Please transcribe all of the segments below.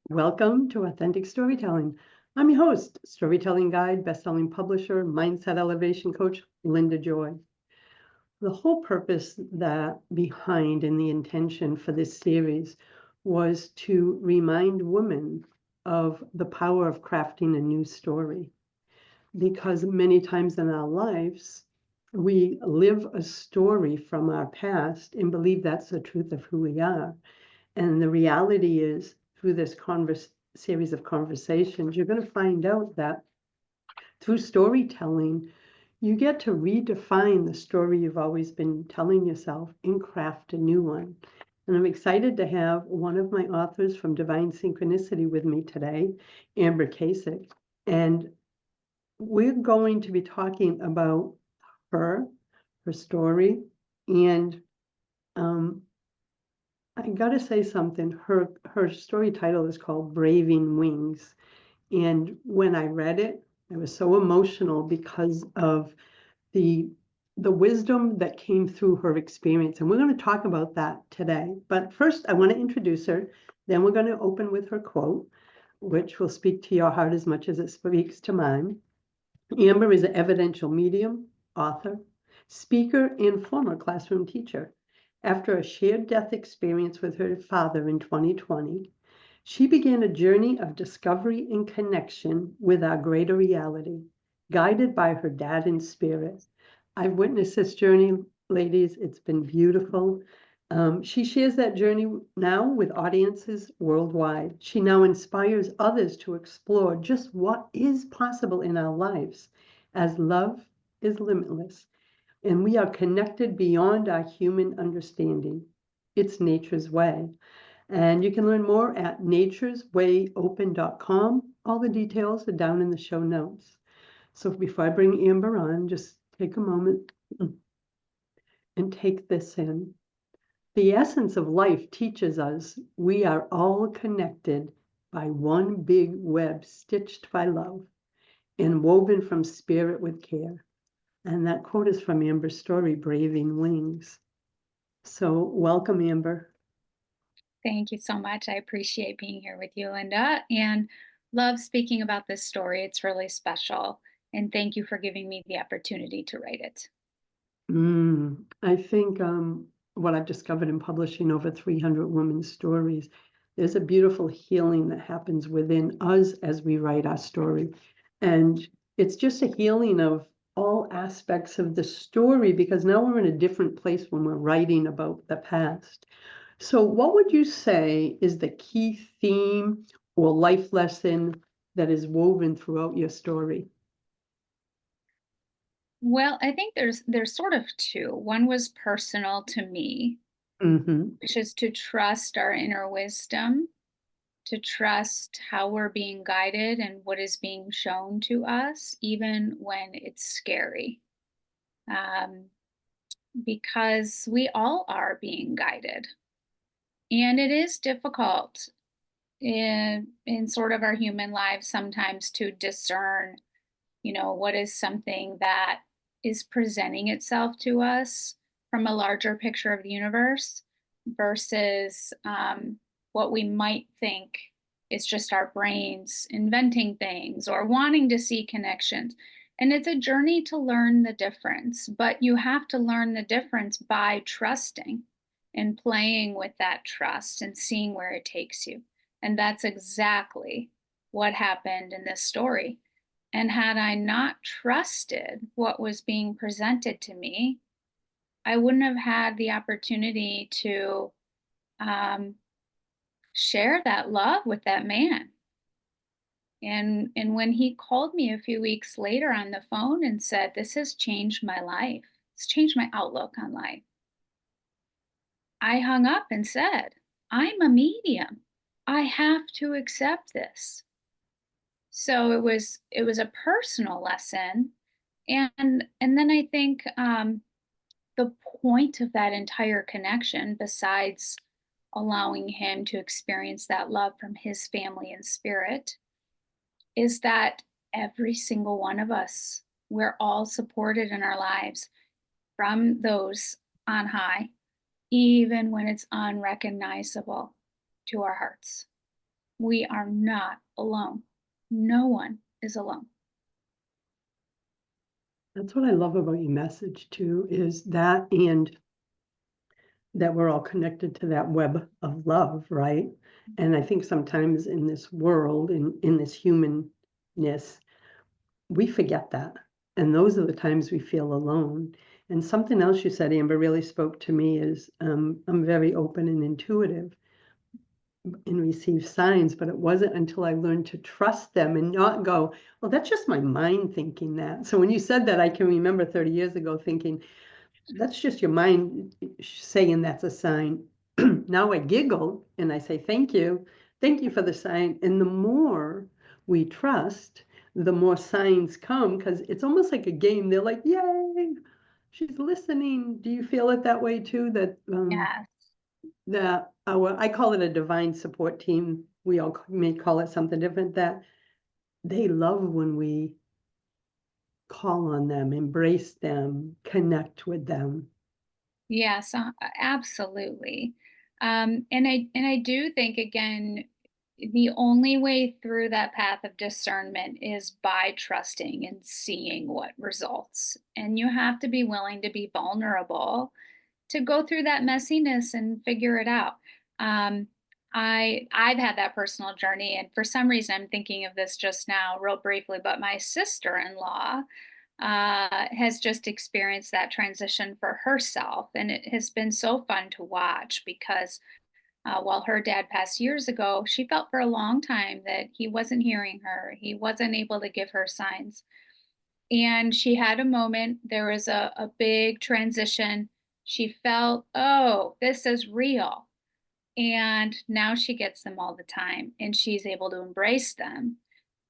Welcome to Authentic Storytelling. I'm your host, storytelling guide, best-selling publisher, mindset elevation coach, Linda Joy. The whole purpose that behind and the intention for this series was to remind women of the power of crafting a new story. Because many times in our lives, we live a story from our past and believe that's the truth of who we are. And the reality is, through this series of conversations, you're going to find out that through storytelling, you get to redefine the story you've always been telling yourself and craft a new one. And I'm excited to have one of my authors from Divine Synchronicity with me today, Amber Kasic. And we're going to be talking about her story, and I gotta say something. Her story title is called Braving Wings. And when I read it, I was so emotional because of the wisdom that came through her experience. And we're going to talk about that today. But first, I want to introduce her. Then we're going to open with her quote, which will speak to your heart as much as it speaks to mine. Amber is an evidential medium, author, speaker, and former classroom teacher. After a shared death experience with her father in 2020, she began a journey of discovery and connection with our greater reality, guided by her dad in spirit. I've witnessed this journey, ladies. It's been beautiful. She shares that journey now with audiences worldwide. She now inspires others to explore just what is possible in our lives, as love is limitless and we are connected beyond our human understanding. It's nature's way. And you can learn more at natureswayopen.com. All the details are down in the show notes. So before I bring Amber on, just take a moment and take this in. The essence of life teaches us we are all connected by one big web stitched by love and woven from spirit with care. And that quote is from Amber's story, Braving Wings. So welcome, Amber. Thank you so much. I appreciate being here with you, Linda, and love speaking about this story. It's really special. And thank you for giving me the opportunity to write it. I think what I've discovered in publishing over 300 women's stories, there's a beautiful healing that happens within us as we write our story. And it's just a healing of all aspects of the story because now we're in a different place when we're writing about the past. So what would you say is the key theme or life lesson that is woven throughout your story? Well, I think there's sort of two. One was personal to me, Mm-hmm. which is to trust our inner wisdom, to trust how we're being guided and what is being shown to us, even when it's scary. Um, because we all are being guided. And it is difficult in sort of our human lives sometimes to discern, what is something that is presenting itself to us from a larger picture of the universe versus what we might think is just our brains inventing things or wanting to see connections. And it's a journey to learn the difference, but you have to learn the difference by trusting and playing with that trust and seeing where it takes you. And that's exactly what happened in this story. And had I not trusted what was being presented to me, I wouldn't have had the opportunity to share that love with that man. And when he called me a few weeks later on the phone and said, "This has changed my life. It's changed my outlook on life." I hung up and said, "I'm a medium. I have to accept this." So it was a personal lesson, and then I think the point of that entire connection, besides allowing him to experience that love from his family and spirit, is that every single one of us, we're all supported in our lives from those on high, even when it's unrecognizable to our hearts. We are not alone. No one is alone. That's what I love about your message too, is that, and that we're all connected to that web of love, right? And I think sometimes in this world, in this humanness, we forget that. And those are the times we feel alone. And something else you said, Amber, really spoke to me is I'm very open and intuitive and receive signs, but it wasn't until I learned to trust them and not go, well, that's just my mind thinking that. So when you said that, I can remember 30 years ago thinking, that's just your mind saying that's a sign. Now I giggle and I say, thank you. Thank you for the sign. And the more we trust, the more signs come, because it's almost like a game. They're like, yay, she's listening. Do you feel it that way too? Yes. That I call it a divine support team. We all may call it something different, that they love when we call on them, embrace them, connect with them. Yes, absolutely. And I do think again, the only way through that path of discernment is by trusting and seeing what results. And you have to be willing to be vulnerable to go through that messiness and figure it out. Um, I've had that personal journey, and for some reason, I'm thinking of this just now, real briefly. But my sister-in-law has just experienced that transition for herself, and it has been so fun to watch because while her dad passed years ago, she felt for a long time that he wasn't hearing her, he wasn't able to give her signs. And she had a moment, there was a big transition. She felt, oh, this is real. And now she gets them all the time and she's able to embrace them.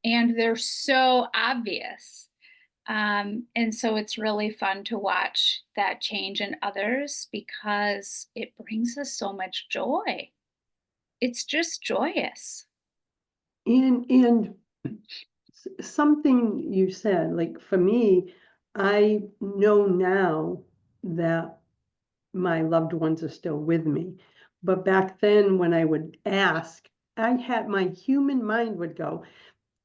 And they're so obvious. And so it's really fun to watch that change in others because it brings us so much joy. It's just joyous. And something you said, like for me, I know now that my loved ones are still with me. But back then, when I would ask, I had my human mind would go,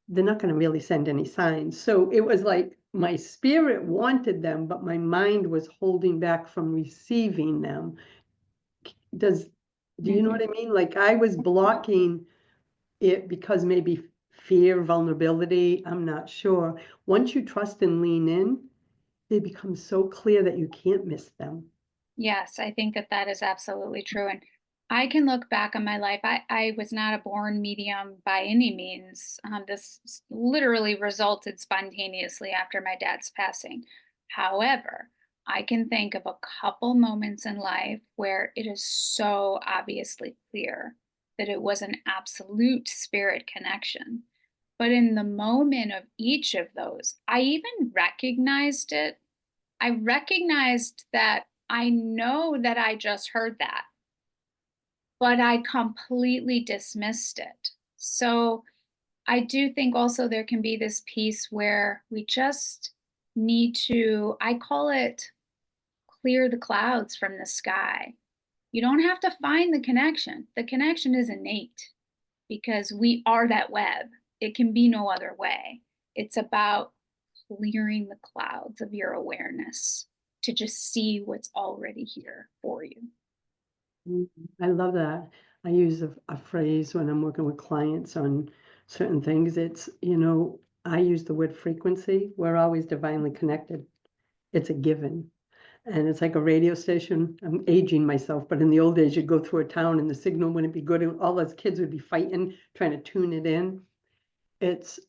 they're not going to really send any signs. So it was like my spirit wanted them, but my mind was holding back from receiving them. Does, do you know Mhm. what I mean? Like I was blocking it because maybe fear, vulnerability, I'm not sure. Once you trust and lean in, they become so clear that you can't miss them. Yes, I think that that is absolutely true. And I can look back on my life. I was not a born medium by any means. Literally resulted spontaneously after my dad's passing. However, I can think of a couple moments in life where it is so obviously clear that it was an absolute spirit connection. But in the moment of each of those, I even recognized it. I recognized that I know that I just heard that, but I completely dismissed it. So I do think also there can be this piece where we just need to, I call it clear the clouds from the sky. You don't have to find the connection. The connection is innate because we are that web. It can be no other way. It's about clearing the clouds of your awareness to just see what's already here for you. Mm, I love that. I use a phrase when I'm working with clients on certain things. It's, I use the word frequency. We're always divinely connected. It's a given. And it's like a radio station. I'm aging myself, but in the old days, you'd go through a town and the signal wouldn't be good. And all those kids would be fighting, trying to tune it in.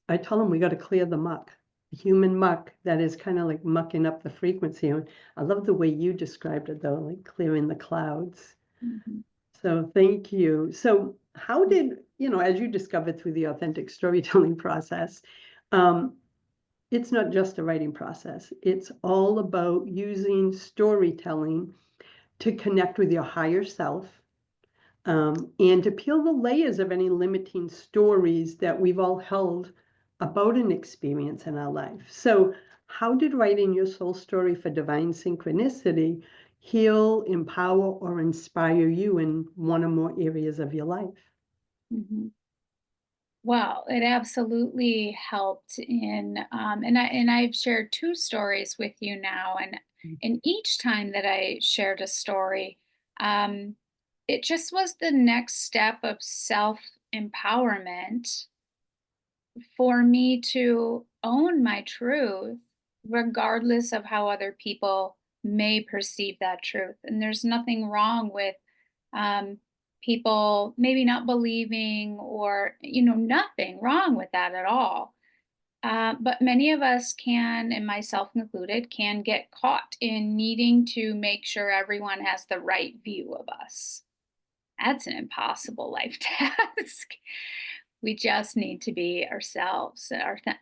I tell them we got to clear the muck, the human muck that is kind of like mucking up the frequency. And I love the way you described it though, like clearing the clouds. Mhm. So thank you. So how did, as you discovered through the authentic storytelling process, um, it's not just a writing process. It's all about using storytelling to connect with your higher self, and to peel the layers of any limiting stories that we've all held about an experience in our life. So, how did writing your soul story for divine synchronicity heal, empower, or inspire you in one or more areas of your life? Mhm. Well, it absolutely helped in, and I've shared two stories with you now, and each time that I shared a story, um, it just was the next step of self empowerment for me to own my truth, regardless of how other people may perceive that truth. And there's nothing wrong with um, people maybe not believing, or, nothing wrong with that at all. But many of us can, and myself included, can get caught in needing to make sure everyone has the right view of us. That's an impossible life task. We just need to be ourselves,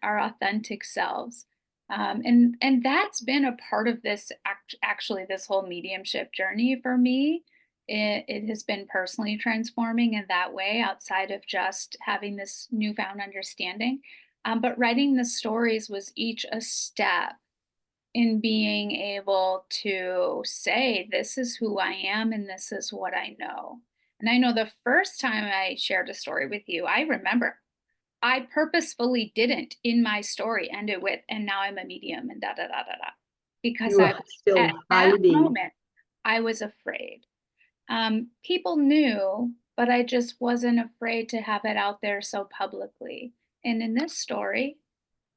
our authentic selves. And that's been a part of this actually this whole mediumship journey for me. It has been personally transforming in that way, outside of just having this newfound understanding. But writing the stories was each a step in being able to say, this is who I am and this is what I know. And I know the first time I shared a story with you, I remember I purposefully didn't in my story end it with, and now I'm a medium and da da da da da. Because You I are was at still that hiding. moment, I was afraid. People knew, but I just wasn't afraid to have it out there so publicly. And in this story,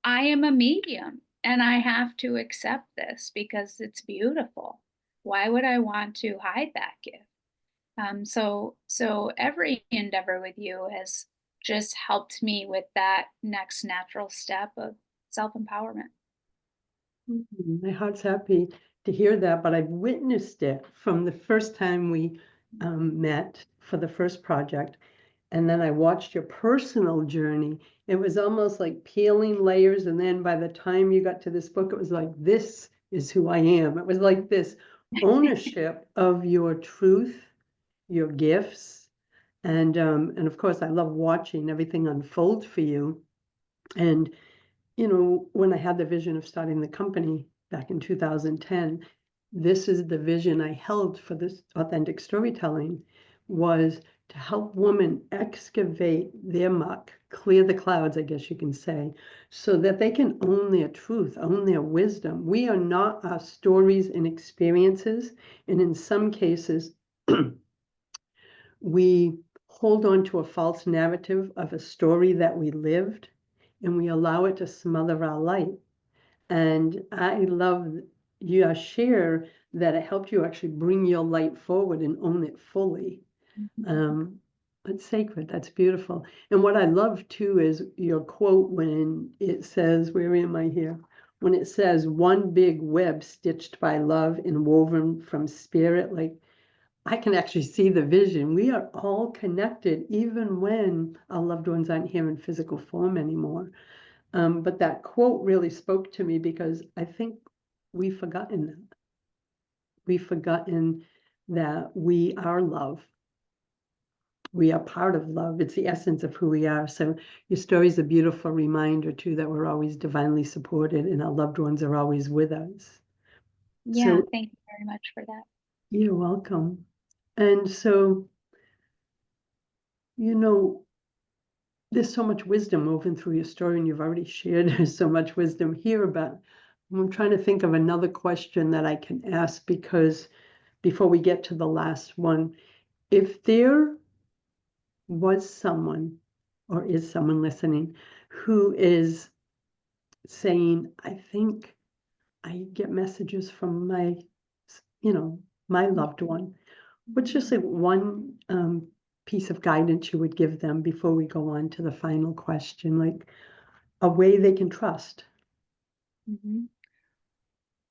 I am a medium and I have to accept this because it's beautiful. Why would I want to hide that gift? So every endeavor with you has just helped me with that next natural step of self-empowerment. My heart's happy to hear that, but I've witnessed it from the first time we met for the first project. And then I watched your personal journey. It was almost like peeling layers. And then by the time you got to this book, it was like, this is who I am. It was like this ownership of your truth, your gifts. And of course, I love watching everything unfold for you. And when I had the vision of starting the company back in 2010, this is the vision I held for this authentic storytelling, was to help women excavate their muck, clear the clouds, I guess you can say, so that they can own their truth, own their wisdom. We are not our stories and experiences. And in some cases, we hold on to a false narrative of a story that we lived, and we allow it to smother our light. And I love your share that it helped you actually bring your light forward and own it fully. Mhm. Um, it's sacred. That's beautiful. And what I love too is your quote when it says, where am I here? When it says, one big web stitched by love and woven from spirit, like I can actually see the vision. We are all connected, even when our loved ones aren't here in physical form anymore. But that quote really spoke to me because I think we've forgotten that. We've forgotten that we are love. We are part of love. It's the essence of who we are. So your story is a beautiful reminder too that we're always divinely supported and our loved ones are always with us. Yeah, So thank you very much for that. you're welcome. And so, you know, there's so much wisdom woven through your story, and you've already shared so much wisdom here about. I'm trying to think of another question that I can ask, because before we get to the last one, if there was someone or is someone listening who is saying, I think I get messages from my loved one, what's just like one piece of guidance you would give them before we go on to the final question, like a way they can trust? Mhm.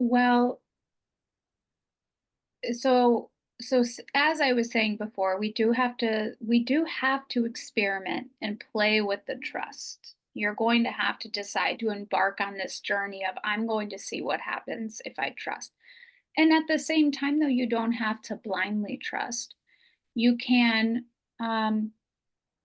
Well, so as I was saying before, we do have to experiment and play with the trust. You're going to have to decide to embark on this journey of, I'm going to see what happens if I trust. And at the same time, though, you don't have to blindly trust. You can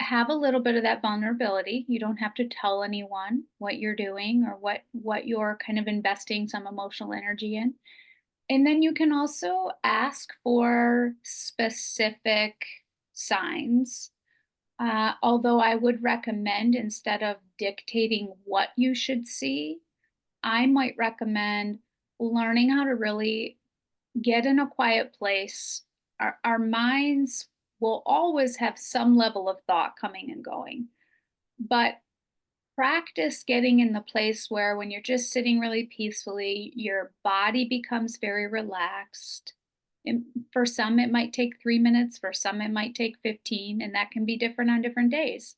have a little bit of that vulnerability. You don't have to tell anyone what you're doing or what you're kind of investing some emotional energy in. And then you can also ask for specific signs Although I would recommend, instead of dictating what you should see, I might recommend learning how to really get in a quiet place. Our minds will always have some level of thought coming and going, but practice getting in the place where when you're just sitting really peacefully, your body becomes very relaxed. And for some, it might take 3 minutes, for some, it might take 15, and that can be different on different days.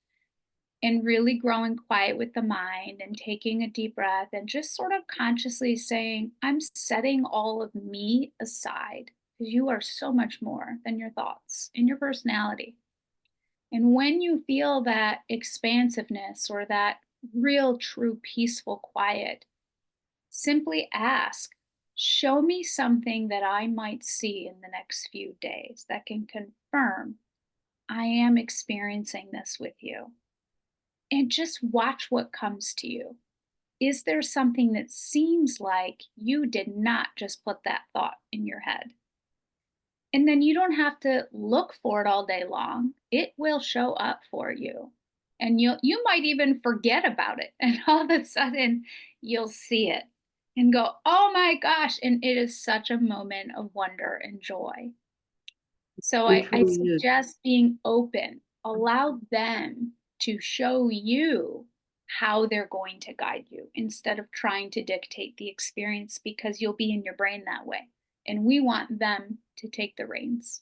And really growing quiet with the mind and taking a deep breath and just sort of consciously saying, I'm setting all of me aside because you are so much more than your thoughts and your personality. And when you feel that expansiveness or that real, true, peaceful quiet, simply ask, show me something that I might see in the next few days that can confirm I am experiencing this with you. And just watch what comes to you. Is there something that seems like you did not just put that thought in your head? And then you don't have to look for it all day long. It will show up for you. And you might even forget about it. And all of a sudden you'll see it and go, "Oh my gosh." And it is such a moment of wonder and joy. So It I truly is. suggest being open. Allow them to show you how they're going to guide you instead of trying to dictate the experience because you'll be in your brain that way. And we want them to take the reins.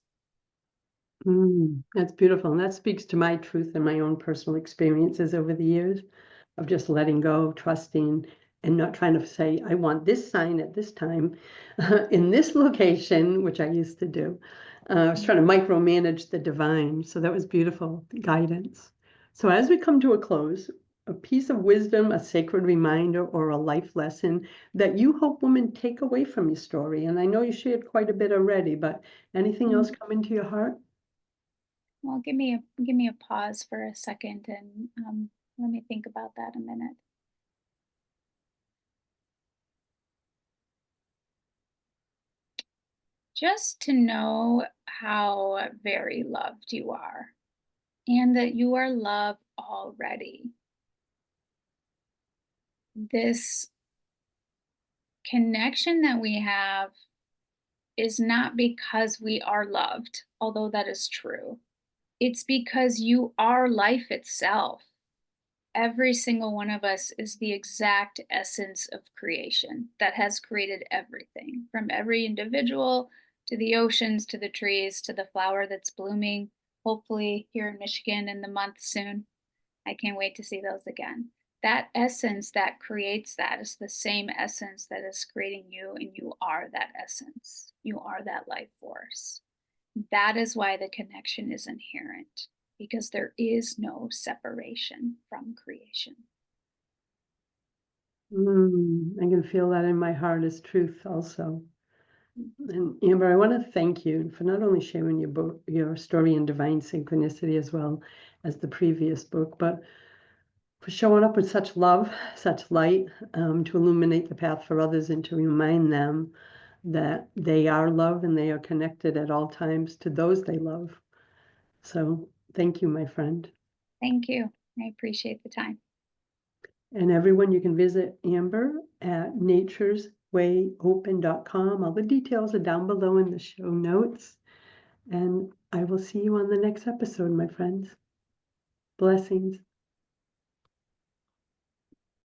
That's beautiful, and that speaks to my truth and my own personal experiences over the years of just letting go, trusting, and not trying to say, "I want this sign at this time, in this location," which I used to do. I was trying to micromanage the divine, so that was beautiful, the guidance. So as we come to a close, a piece of wisdom, a sacred reminder, or a life lesson that you hope women take away from your story, and I know you shared quite a bit already, but anything else Mm. come into your heart? Well, give me a pause for a second and let me think about that a minute. Just to know how very loved you are and that you are loved already. This connection that we have is not because we are loved, although that is true. It's because you are life itself. Every single one of us is the exact essence of creation that has created everything, from every individual to the oceans to the trees to the flower that's blooming, hopefully here in Michigan in the month soon. I can't wait to see those again. That essence that creates that is the same essence that is creating you, and you are that essence. You are that life force. That is why the connection is inherent, because there is no separation from creation. I can feel that in my heart as truth also. And Amber, I want to thank you for not only sharing your book, your story in divine synchronicity as well as the previous book, but for showing up with such love, such light, to illuminate the path for others and to remind them that they are loved and they are connected at all times to those they love. So thank you, my friend. Thank you. I appreciate the time. And everyone, you can visit Amber at natureswayopen.com. All the details are down below in the show notes. And I will see you on the next episode, my friends. Blessings.